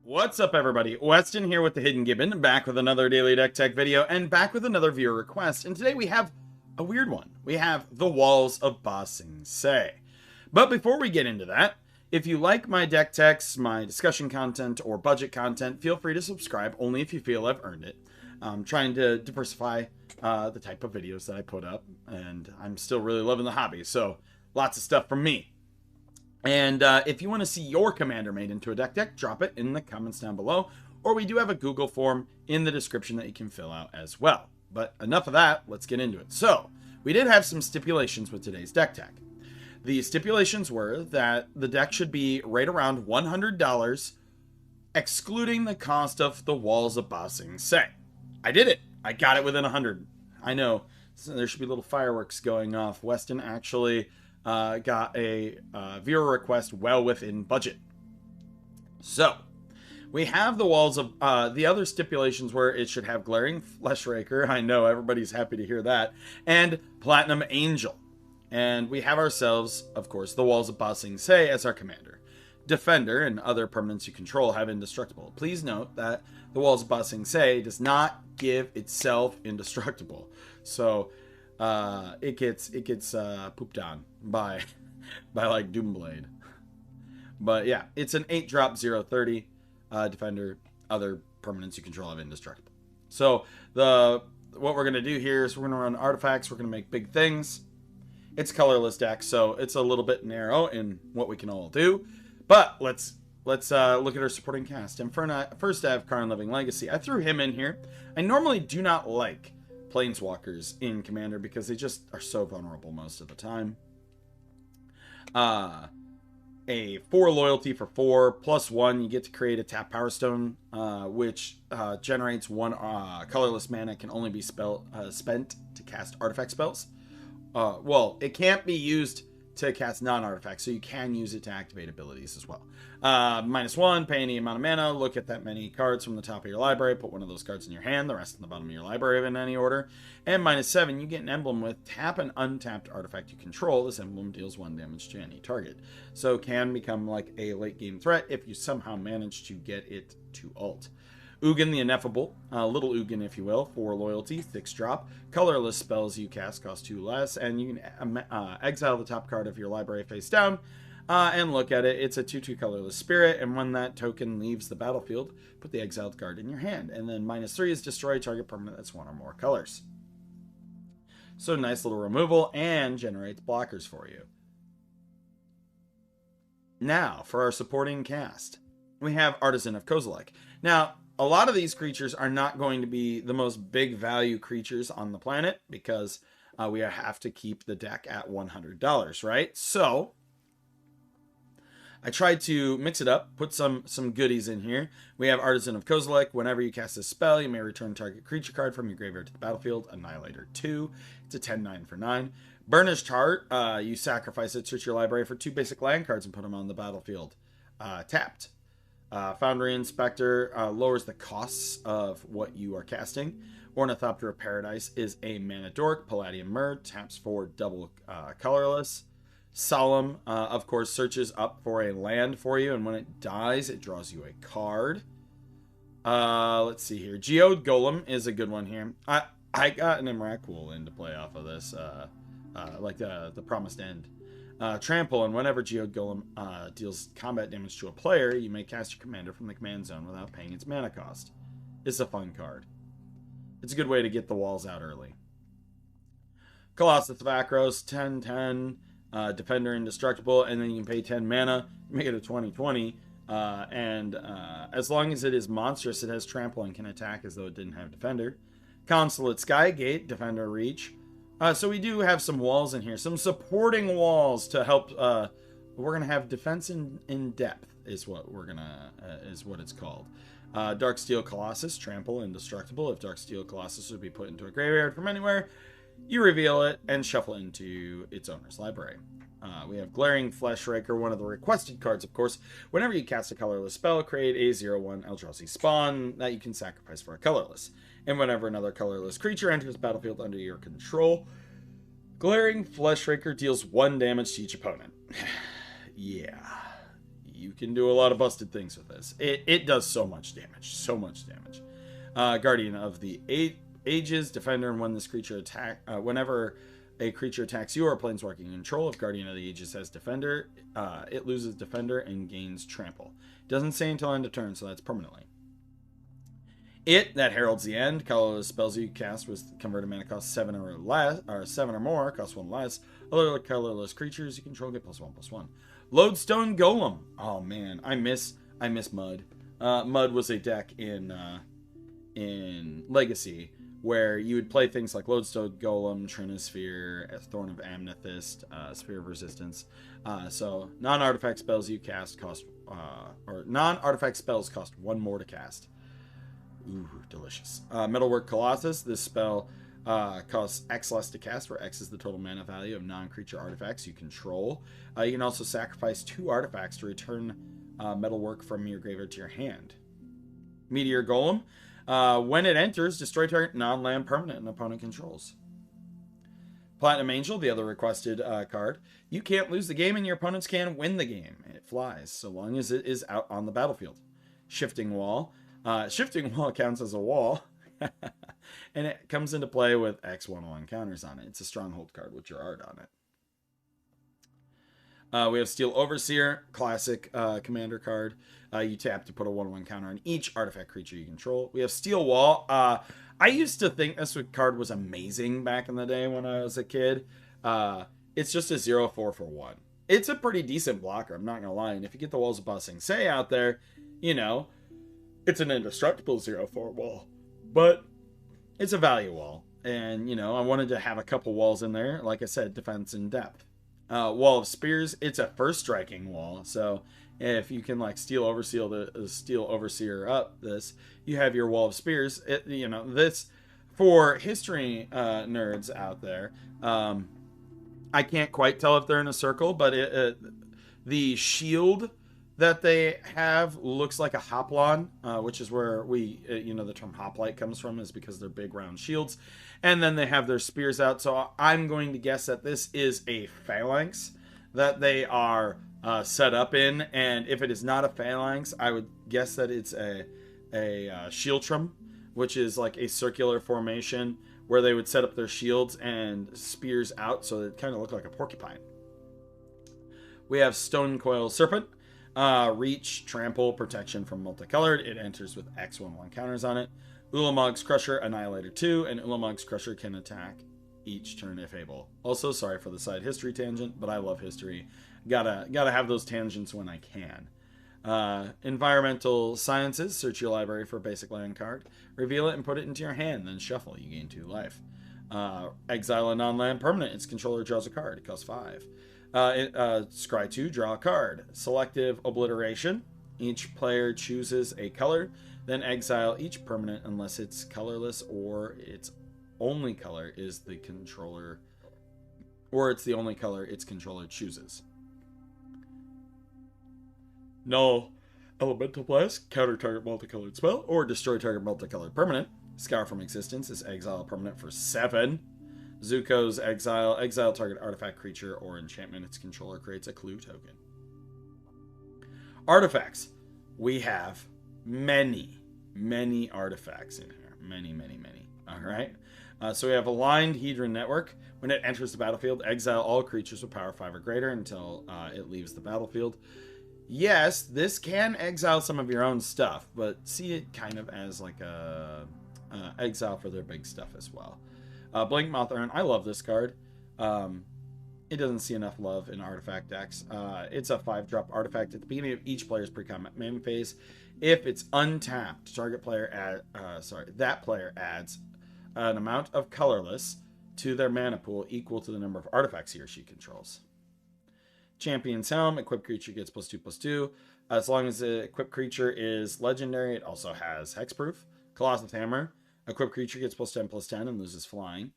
What's up, everybody? Weston here with the Hidden Gibbon, back with another Daily Deck Tech video, and back with another viewer request. And today we have a weird one. We have the Walls of Ba Sing Se. But before we get into that, if you like my deck techs, my discussion content, or budget content, feel free to subscribe, only if you feel I've earned it. I'm trying to diversify the type of videos that I put up, and I'm still really loving the hobby, so lots of stuff from me. And if you want to see your commander made into a deck, drop it in the comments down below. Or we do have a Google form in the description that you can fill out as well. But enough of that, let's get into it. So, we did have some stipulations with today's deck tech. The stipulations were that the deck should be right around $100, excluding the cost of the Walls of Ba Sing Se. I did it. I got it within 100. I know, so there should be little fireworks going off. Weston actually got a viewer request well within budget. So, we have the Walls of... the other stipulations were it should have Glaring Fleshraker. I know, everybody's happy to hear that. And Platinum Angel. And we have ourselves, of course, the Walls of Ba Sing Se as our commander. Defender and other permanents you control have Indestructible. Please note that the Walls of Ba Sing Se does not give itself Indestructible. So, it gets pooped on by like Doomblade. But yeah, it's an 8-drop 0/30 defender. Other permanents you control have Indestructible. So what we're gonna do here is we're gonna run artifacts. We're gonna make big things. It's a colorless deck, so it's a little bit narrow in what we can all do. But let's look at our supporting cast. And first I have Karn Living Legacy. I threw him in here. I normally do not like Planeswalkers in Commander because they just are so vulnerable most of the time. A 4 loyalty for 4 +1. You get to create a tap Power Stone, which generates 1 colorless mana. Can only be spent to cast artifact spells. Well, it can't be used to cast non-artifacts, so you can use it to activate abilities as well. -1, pay any amount of mana, look at that many cards from the top of your library, put one of those cards in your hand, the rest in the bottom of your library in any order. And -7, you get an emblem with tap an untapped artifact you control. This emblem deals 1 damage to any target. So can become like a late game threat if you somehow manage to get it to ult. Ugin the Ineffable, little Ugin if you will, 4 loyalty, 6 drop. Colorless spells you cast cost 2 less, and you can exile the top card of your library face down and look at it. It's a 2/2 colorless spirit, and when that token leaves the battlefield, put the exiled card in your hand. And then -3 is destroy target permanent that's 1 or more colors. So nice little removal and generates blockers for you. Now, for our supporting cast, we have Artisan of Kozilek. Now, a lot of these creatures are not going to be the most big value creatures on the planet because we have to keep the deck at $100, right? So I tried to mix it up, put some goodies in here. We have Artisan of Kozilek. Whenever you cast a spell, you may return target creature card from your graveyard to the battlefield. Annihilator 2. It's a 10/9 for 9. Burnished Heart. You sacrifice it, search your library for 2 basic land cards and put them on the battlefield. Tapped. Foundry Inspector lowers the costs of what you are casting. Ornithopter of Paradise is a mana dork. Palladium Mer taps for double colorless. Solemn, of course, searches up for a land for you, and when it dies, it draws you a card. Let's see here. Geode Golem is a good one here. I got an Emrakul into play off of this, like the Promised End. Trample, and whenever Geode Golem deals combat damage to a player, you may cast your commander from the command zone without paying its mana cost. It's a fun card. It's a good way to get the walls out early. Colossus of Akros, 10/10, Defender Indestructible, and then you can pay 10 mana, make it a 20/20, and as long as it is monstrous, it has Trample and can attack as though it didn't have Defender. Consulate Skygate, Defender Reach. So we do have some walls in here, some supporting walls to help. We're gonna have defense in depth is what is what it's called. Darksteel Colossus, Trample, Indestructible. If Darksteel Colossus would be put into a graveyard from anywhere, you reveal it and shuffle it into its owner's library. We have Glaring Fleshraker, one of the requested cards, of course. Whenever you cast a colorless spell, create a 0/1 Eldrazi spawn that you can sacrifice for a colorless. And whenever another colorless creature enters the battlefield under your control, Glaring Fleshraker deals 1 damage to each opponent. Yeah. You can do a lot of busted things with this. It does so much damage. So much damage. Guardian of the Ages, Defender, and when this creature whenever a creature attacks you or planeswalking control, if Guardian of the Ages has Defender, it loses Defender and gains Trample. Doesn't say until end of turn, so that's permanently. That heralds the end. Colorless spells you cast with converted mana cost 7 or less, or 7 or more, cost 1 less. Other colorless creatures you control get +1/+1. Lodestone Golem. Oh man, I miss Mud. Mud was a deck in Legacy where you would play things like Lodestone Golem, Trinisphere, Thorn of Amethyst, Sphere of Resistance. So non-artifact spells you cast cost, or non-artifact spells cost 1 more to cast. Ooh, delicious. Metalwork Colossus. This spell costs X less to cast, where X is the total mana value of non-creature artifacts you control. You can also sacrifice 2 artifacts to return Metalwork from your graveyard to your hand. Meteor Golem. When it enters, destroy target non-land permanent an opponent controls. Platinum Angel, the other requested card. You can't lose the game and your opponents can win the game. It flies, so long as it is out on the battlefield. Shifting Wall. Shifting Wall counts as a wall. And it comes into play with X1/1 counters on it. It's a stronghold card with your art on it. We have Steel Overseer, classic commander card. You tap to put a 1/1 counter on each artifact creature you control. We have Steel Wall. I used to think this card was amazing back in the day when I was a kid. It's just a 0/4 for 1. It's a pretty decent blocker, I'm not going to lie. And if you get the Walls of Ba Sing Se out there, you know, it's an indestructible 0/4 wall. But it's a value wall. And, you know, I wanted to have a couple walls in there. Like I said, defense and depth. Wall of Spears, it's a first striking wall. So if you can like Steel Overseer up this, you have your Wall of Spears. You know, this for history nerds out there. I can't quite tell if they're in a circle, but the shield that they have looks like a hoplon, which is where the term hoplite comes from, is because they're big round shields. And then they have their spears out. So I'm going to guess that this is a phalanx that they are set up in. And if it is not a phalanx, I would guess that it's a shieldtrum, which is like a circular formation where they would set up their shields and spears out. So it kind of looked like a porcupine. We have Stonecoil Serpent. Reach, Trample, Protection from Multicolored. It enters with X1/1 counters on it. Ulamog's Crusher, Annihilator 2, and Ulamog's Crusher can attack each turn if able. Also, sorry for the side history tangent, but I love history. Gotta have those tangents when I can. Environmental Sciences. Search your library for a basic land card. Reveal it and put it into your hand, then shuffle. You gain 2 life. Exile a non-land permanent. Its controller draws a card. It costs 5. Scry 2, draw a card. Selective Obliteration. Each player chooses a color, then exile each permanent unless it's colorless or its only color is the controller, or it's the only color its controller chooses. Null Elemental Blast, counter target multicolored spell, or destroy target multicolored permanent. Scour from Existence is exile a permanent for 7. Zuko's exile target artifact, creature, or enchantment its controller creates a clue token. Artifacts. We have many artifacts in here. Many. Alright. So we have Aligned Hedron Network. When it enters the battlefield, exile all creatures with power 5 or greater until it leaves the battlefield. Yes, this can exile some of your own stuff, but see it kind of as like a exile for their big stuff as well. Blink Moth Urn. I love this card. It doesn't see enough love in artifact decks. It's a 5-drop artifact at the beginning of each player's pre-combat main phase. If it's untapped, that player adds an amount of colorless to their mana pool equal to the number of artifacts he or she controls. Champion's Helm. Equipped creature gets +2/+2. As long as the equipped creature is legendary, it also has hexproof. Colossus Hammer. Equipped creature gets +10/+10 and loses flying.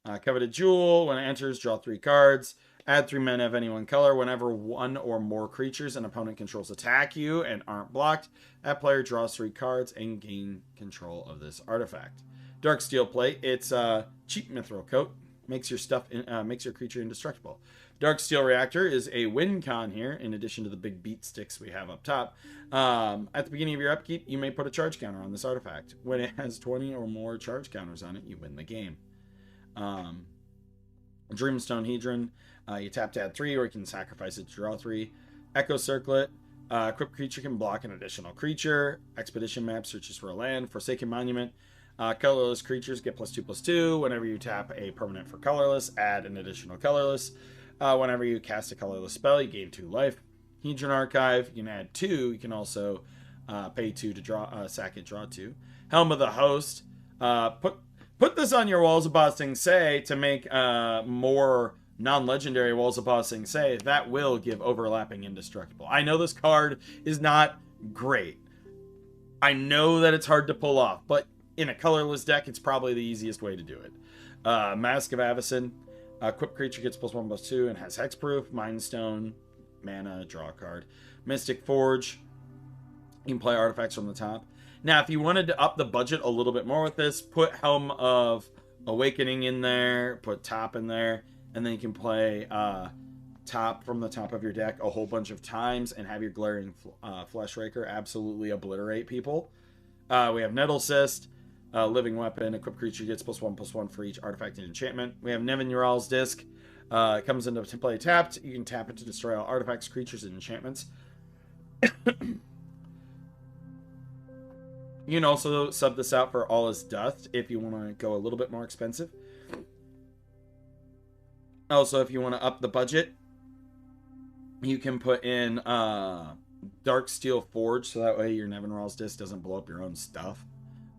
Coveted Jewel. When it enters, draw 3 cards. Add 3 mana of any one color. Whenever one or more creatures an opponent controls attack you and aren't blocked, that player draws 3 cards and gain control of this artifact. Dark Steel Plate. It's a cheap Mithril Coat. Makes your creature indestructible. Dark Steel Reactor is a win con here, in addition to the big beat sticks we have up top. At the beginning of your upkeep, you may put a charge counter on this artifact. When it has 20 or more charge counters on it, you win the game. Dreamstone Hedron, you tap to add 3, or you can sacrifice it to draw 3. Echo Circlet, equipped creature can block an additional creature. Expedition Map searches for a land. Forsaken Monument, colorless creatures get +2/+2. Whenever you tap a permanent for colorless, add an additional colorless. Whenever you cast a colorless spell, you gain 2 life. Hedron Archive, you can add 2. You can also pay 2 to draw, sack it, draw 2. Helm of the Host, put this on your Walls of Ba Sing Se to make more non-legendary Walls of Ba Sing Se. That will give overlapping indestructible. I know this card is not great. I know that it's hard to pull off, but in a colorless deck, it's probably the easiest way to do it. Mask of Avacyn, equipped creature gets +1/+2 and has hexproof. Mind Stone, mana, draw a card. Mystic Forge, you can play artifacts from the top. Now, if you wanted to up the budget a little bit more with this, put Helm of Awakening in there, put Top in there, and then you can play Top from the top of your deck a whole bunch of times and have your Glaring Fleshraker absolutely obliterate people. We have Nettle Cyst, Living Weapon, equipped creature gets +1/+1 for each artifact and enchantment. We have Nevin Ural's Disc, it comes into play tapped. You can tap it to destroy all artifacts, creatures, and enchantments. You can also sub this out for All Is Dust if you want to go a little bit more expensive. Also, if you want to up the budget, you can put in Dark Steel Forge, so that way your Nevin Rawls Disc doesn't blow up your own stuff.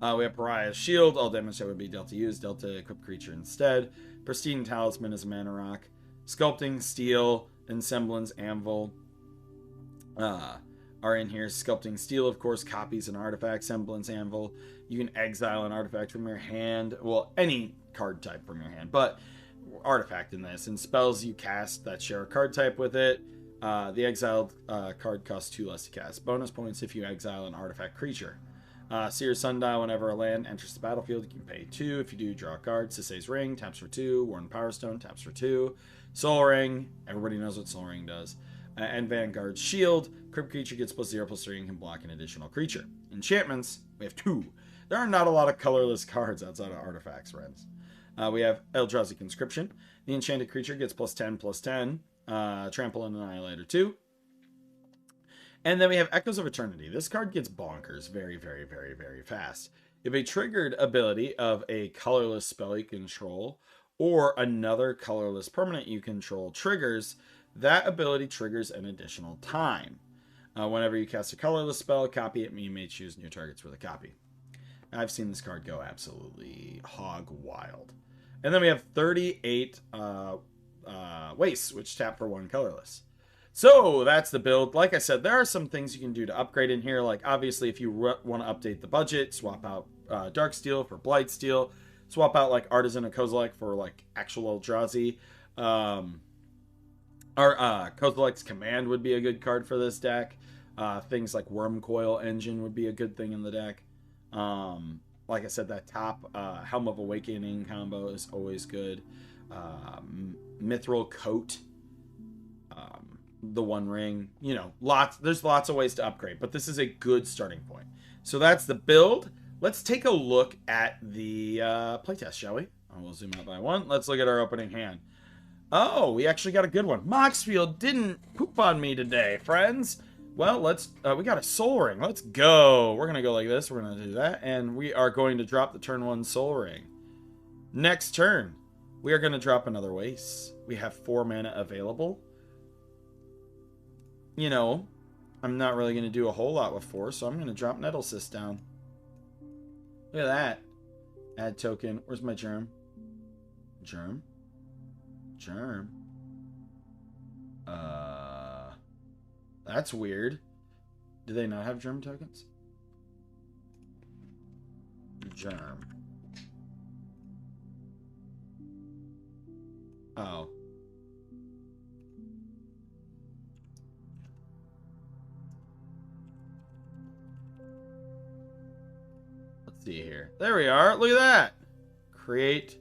We have Pariah's Shield. All damage that would be dealt to you is dealt to equipped creature instead. Pristine Talisman is a mana rock. Sculpting Steel and Semblance Anvil are in here. Sculpting Steel, of course, copies an artifact. Semblance Anvil, you can exile an artifact from your hand. Well, any card type from your hand, but artifact in this. And spells you cast that share a card type with it. The exiled card costs 2 less to cast. Bonus points if you exile an artifact creature. Seer Sundial, whenever a land enters the battlefield, you can pay 2. If you do, draw a card. Sisei's Ring, taps for 2. Worn Power Stone, taps for 2. Soul Ring, everybody knows what Soul Ring does. And Vanguard's Shield, equipped creature gets +0/+3 and can block an additional creature. Enchantments, we have 2. There are not a lot of colorless cards outside of artifacts, friends. We have Eldrazi Conscription. The enchanted creature gets +10/+10. Trample and Annihilator 2. And then we have Echoes of Eternity. This card gets bonkers very, very, very, very fast. If a triggered ability of a colorless spell you control or another colorless permanent you control triggers, that ability triggers an additional time. Whenever you cast a colorless spell, copy it, and you may choose new targets for the copy. I've seen this card go absolutely hog wild. And then we have 38 wastes, which tap for 1 colorless. So that's the build. Like I said, there are some things you can do to upgrade in here. Like, obviously, if you want to update the budget, swap out Dark Steel for Blight Steel. Swap out, like, Artisan of Kozilek for, like, actual Eldrazi. Kozilek's Command would be a good card for this deck. Things like Wormcoil Engine would be a good thing in the deck. Like I said, that top Helm of Awakening combo is always good. Mithril Coat. The One Ring, you know, there's lots of ways to upgrade, but this is a good starting point. So that's the build. Let's take a look at the playtest, shall we? We'll zoom out by 1. Let's look at our opening hand. Oh, we actually got a good one. Moxfield didn't poop on me today, friends. Well, we got a Soul Ring. Let's go. We're gonna go like this. We're gonna do that, and we are going to drop the turn 1 Soul Ring. Next turn, we are gonna drop another waste. We have 4 mana available. You know, I'm not really going to do a whole lot with 4, so I'm going to drop Nettle Cyst down. Look at that. Add token. Where's my germ? Germ? Germ? That's weird. Do they not have germ tokens? Germ. Oh. See here. There we are. Look at that. Create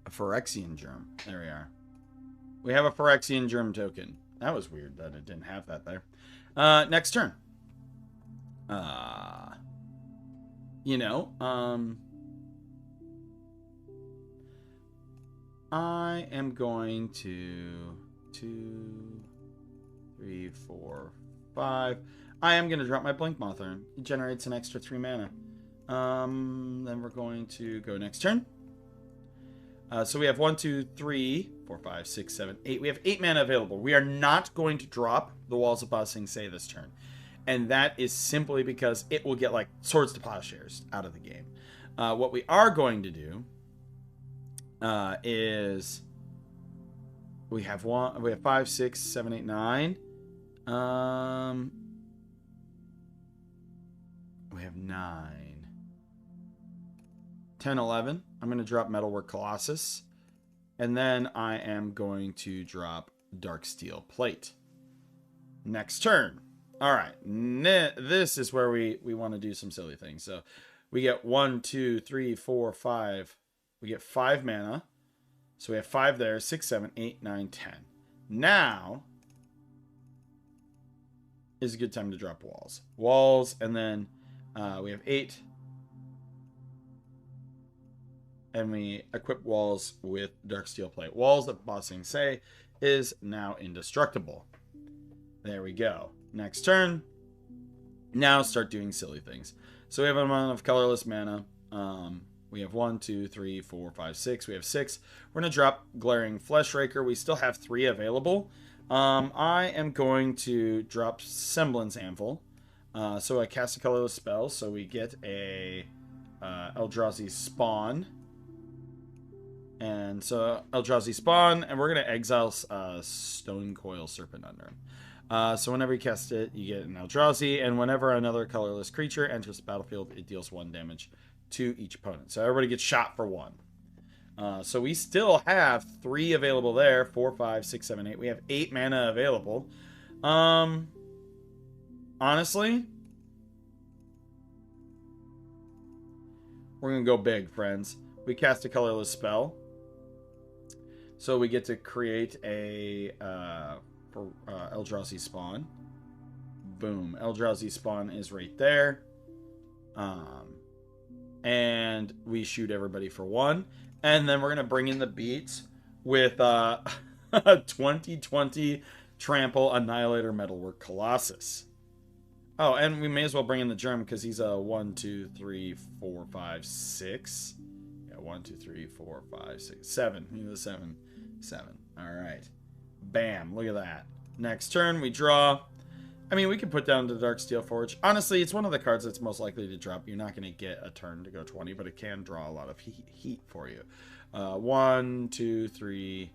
a Phyrexian Germ. There we are. We have a Phyrexian Germ token. That was weird that it didn't have that there. Next turn. You know, I am going to 2, 3, 4, 5. I am going to drop my Blink Mothern. It generates an extra 3 mana. Then we're going to go next turn. So we have 1, 2, 3, 4, 5, 6, 7, 8. We have 8 mana available. We are not going to drop the Walls of Ba Sing Se this turn. And that is simply because it will get like Swords to Plowshares out of the game. What we are going to do is we have 5, 6, 7, 8, 9. We have 9, 10, 11. I'm going to drop Metalwork Colossus. And then I am going to drop Darksteel Plate. Next turn. All right. This is where we want to do some silly things. So we get 1, 2, 3, 4, 5. We get 5 mana. So we have 5 there. 6, 7, 8, 9, 10. Now is a good time to drop walls. Walls, and then we have 8. And we equip walls with Darksteel Plate. Walls of Ba Sing Se is now indestructible. There we go. Next turn. Now start doing silly things. So we have an amount of colorless mana. We have 1, 2, 3, 4, 5, 6. We have 6. We're going to drop Glaring Fleshraker. We still have 3 available. I am going to drop Semblance Anvil. So I cast a colorless spell. So we get a Eldrazi Spawn. And so Eldrazi Spawn. And we're going to exile Stone Coil Serpent under him. So whenever you cast it, you get an Eldrazi. And whenever another colorless creature enters the battlefield, it deals 1 damage to each opponent. So everybody gets shot for 1. So we still have 3 available there. 4, 5, 6, 7, 8. We have 8 mana available. Honestly, we're going to go big, friends. We cast a colorless spell. So we get to create a Eldrazi Spawn. Boom. Eldrazi Spawn is right there. And we shoot everybody for 1. And then we're going to bring in the beats with 2020 Trample Annihilator Metalwork Colossus. Oh, and we may as well bring in the Germ because he's a 1, 2, 3, 4, 5, 6. Yeah, 1, 2, 3, 4, 5, 6, 7. He's a 7. 7. All right. Bam. Look at that. Next turn, we draw. I mean, we can put down the Darksteel Forge. Honestly, it's one of the cards that's most likely to drop. You're not going to get a turn to go 20, but it can draw a lot of heat for you. 1, 2, 3,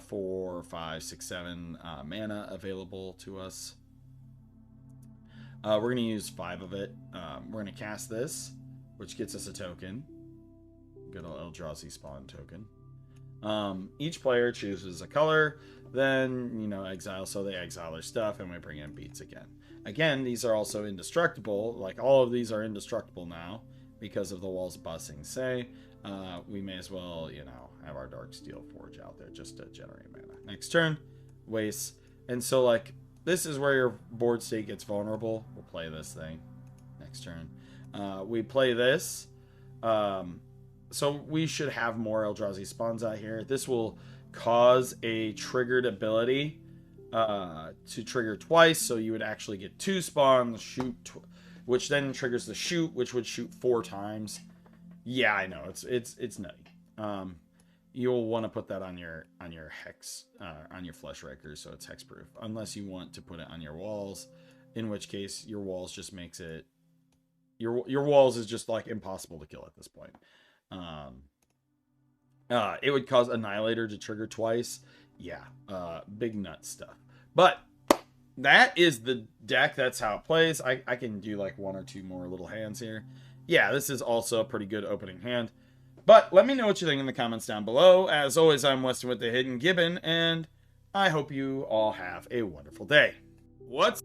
4, 5, 6, 7 mana available to us. We're going to use 5 of it. We're going to cast this, which gets us a token. Good old Eldrazi Spawn token. Each player chooses a color, then, you know, exile, so they exile their stuff, and we bring in beats again. Again, these are also indestructible. Like, all of these are indestructible now because of the Walls of Ba Sing Se. We may as well, you know, have our Darksteel Forge out there just to generate mana. Next turn, waste. And so, like, this is where your board state gets vulnerable. We'll play this thing next turn. We play this. So we should have more Eldrazi Spawns out here. This will cause a triggered ability to trigger twice. So you would actually get 2 spawns, shoot, which then triggers the shoot, which would shoot 4 times. Yeah, I know. It's nutty. You'll want to put that on your hex, on your Fleshraker, so it's hexproof. Unless you want to put it on your walls, in which case your walls just makes it... Your walls is just like impossible to kill at this point. It would cause Annihilator to trigger twice. Yeah, big nut stuff. But that is the deck. That's how it plays. I can do like 1 or 2 more little hands here. Yeah, this is also a pretty good opening hand. But let me know what you think in the comments down below. As always, I'm Weston with the Hidden Gibbon, and I hope you all have a wonderful day. What's